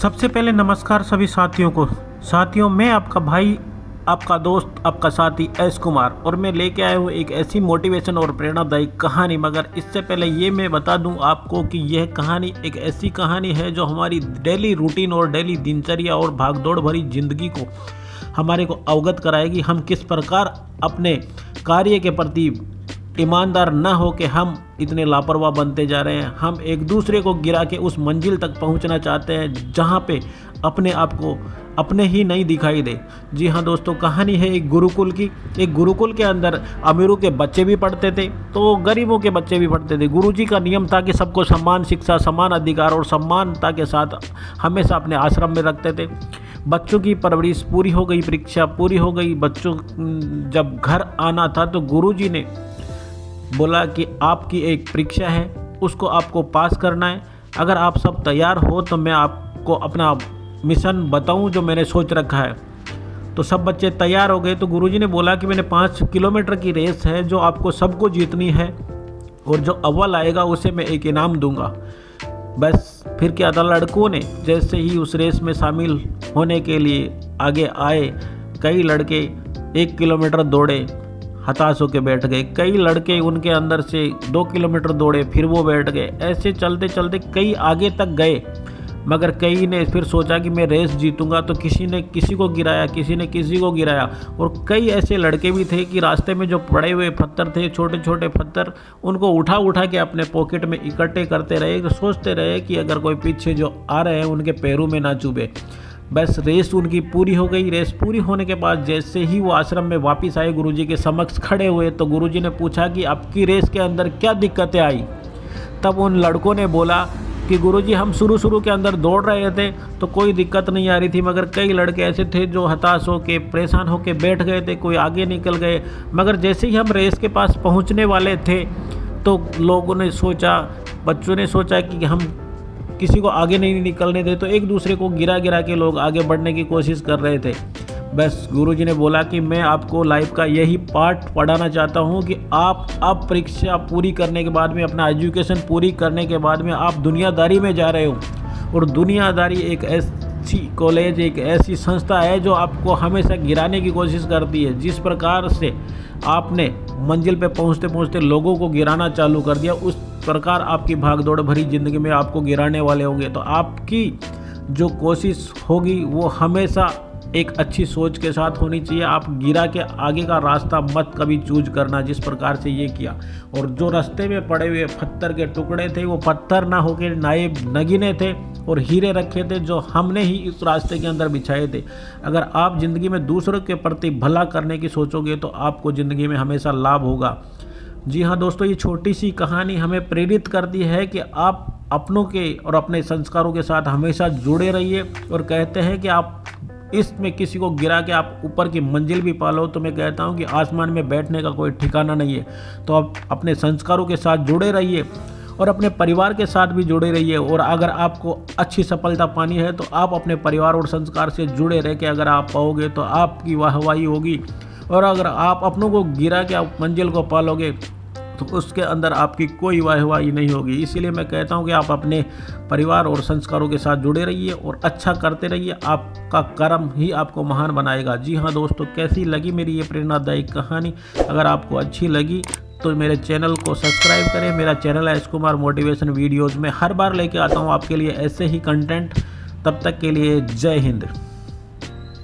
सबसे पहले नमस्कार सभी साथियों को। साथियों, मैं आपका भाई, आपका दोस्त, आपका साथी एस कुमार, और मैं लेके आया हूँ एक ऐसी मोटिवेशन और प्रेरणादायी कहानी। मगर इससे पहले ये मैं बता दूँ आपको कि यह कहानी एक ऐसी कहानी है जो हमारी डेली रूटीन और डेली दिनचर्या और भागदौड़ भरी जिंदगी को हमारे को अवगत कराएगी। हम किस प्रकार अपने कार्य के प्रति ईमानदार न हो के हम इतने लापरवाह बनते जा रहे हैं। हम एक दूसरे को गिरा के उस मंजिल तक पहुंचना चाहते हैं जहां पे अपने आप को अपने ही नहीं दिखाई दे। जी हाँ दोस्तों, कहानी है एक गुरुकुल की। एक गुरुकुल के अंदर अमीरों के बच्चे भी पढ़ते थे तो गरीबों के बच्चे भी पढ़ते थे। गुरुजी का नियम था कि सबको समान शिक्षा, समान अधिकार और समानता के साथ हमेशा अपने आश्रम में रखते थे। बच्चों की परवरिश पूरी हो गई, परीक्षा पूरी हो गई, बच्चों जब घर आना था तो गुरुजी ने बोला कि आपकी एक परीक्षा है, उसको आपको पास करना है। अगर आप सब तैयार हो तो मैं आपको अपना मिशन बताऊं जो मैंने सोच रखा है। तो सब बच्चे तैयार हो गए। तो गुरुजी ने बोला कि मैंने 5 किलोमीटर की रेस है जो आपको सबको जीतनी है, और जो अव्वल आएगा उसे मैं एक इनाम दूंगा। बस फिर क्या था, लड़कों ने जैसे ही उस रेस में शामिल होने के लिए आगे आए, कई लड़के 1 किलोमीटर दौड़े, हताश होकर बैठ गए। कई लड़के उनके अंदर से 2 किलोमीटर दौड़े, फिर वो बैठ गए। ऐसे चलते चलते कई आगे तक गए, मगर कई ने फिर सोचा कि मैं रेस जीतूंगा, तो किसी ने किसी को गिराया, किसी ने किसी को गिराया। और कई ऐसे लड़के भी थे कि रास्ते में जो पड़े हुए पत्थर थे, छोटे छोटे पत्थर, उनको उठा उठा के अपने पॉकेट में इकट्ठे करते रहे, तो सोचते रहे कि अगर कोई पीछे जो आ रहे हैं उनके पैरों में ना चुभे। बस रेस उनकी पूरी हो गई। रेस पूरी होने के बाद जैसे ही वो आश्रम में वापस आए, गुरुजी के समक्ष खड़े हुए, तो गुरुजी ने पूछा कि आपकी रेस के अंदर क्या दिक्कतें आई। तब उन लड़कों ने बोला कि गुरुजी, हम शुरू के अंदर दौड़ रहे थे तो कोई दिक्कत नहीं आ रही थी, मगर कई लड़के ऐसे थे जो हताश होके, परेशान होके बैठ गए थे, कोई आगे निकल गए। मगर जैसे ही हम रेस के पास पहुंचने वाले थे तो लोगों ने सोचा, बच्चों ने सोचा कि हम किसी को आगे नहीं निकलने दे, तो एक दूसरे को गिरा गिरा के लोग आगे बढ़ने की कोशिश कर रहे थे। बस गुरुजी ने बोला कि मैं आपको लाइफ का यही पार्ट पढ़ाना चाहता हूँ कि आप अब परीक्षा पूरी करने के बाद में, अपना एजुकेशन पूरी करने के बाद में आप दुनियादारी में जा रहे हो। और दुनियादारी एक ऐसी कॉलेज, एक ऐसी संस्था है जो आपको हमेशा गिराने की कोशिश करती है। जिस प्रकार से आपने मंजिल पे पहुँचते पहुँचते लोगों को गिराना चालू कर दिया, उस प्रकार आपकी भागदौड़ भरी ज़िंदगी में आपको गिराने वाले होंगे। तो आपकी जो कोशिश होगी वो हमेशा एक अच्छी सोच के साथ होनी चाहिए। आप गिरा के आगे का रास्ता मत कभी चूज करना, जिस प्रकार से ये किया। और जो रास्ते में पड़े हुए पत्थर के टुकड़े थे वो पत्थर ना होकर नायब नगीने थे और हीरे रखे थे जो हमने ही इस रास्ते के अंदर बिछाए थे। अगर आप ज़िंदगी में दूसरों के प्रति भला करने की सोचोगे तो आपको ज़िंदगी में हमेशा लाभ होगा। जी हाँ दोस्तों, ये छोटी सी कहानी हमें प्रेरित करती है कि आप अपनों के और अपने संस्कारों के साथ हमेशा जुड़े रहिए। और कहते हैं कि आप इसमें किसी को गिरा के आप ऊपर की मंजिल भी पालो, तो मैं कहता हूँ कि आसमान में बैठने का कोई ठिकाना नहीं है। तो आप अपने संस्कारों के साथ जुड़े रहिए और अपने परिवार के साथ भी जुड़े रहिए। और अगर आपको अच्छी सफलता पानी है तो आप अपने परिवार और संस्कार से जुड़े रह के अगर आप पाओगे तो आपकी वाहवाही होगी। और अगर आप अपनों को गिरा के आप मंजिल को पालोगे तो उसके अंदर आपकी कोई वाहवाही नहीं होगी। इसीलिए मैं कहता हूं कि आप अपने परिवार और संस्कारों के साथ जुड़े रहिए और अच्छा करते रहिए। आपका कर्म ही आपको महान बनाएगा। जी हाँ दोस्तों, कैसी लगी मेरी ये प्रेरणादायी कहानी? अगर आपको अच्छी लगी तो मेरे चैनल को सब्सक्राइब करें। मेरा चैनल है एस कुमार मोटिवेशन वीडियोज़ में हर बार लेके आता हूँ आपके लिए ऐसे ही कंटेंट। तब तक के लिए जय हिंद।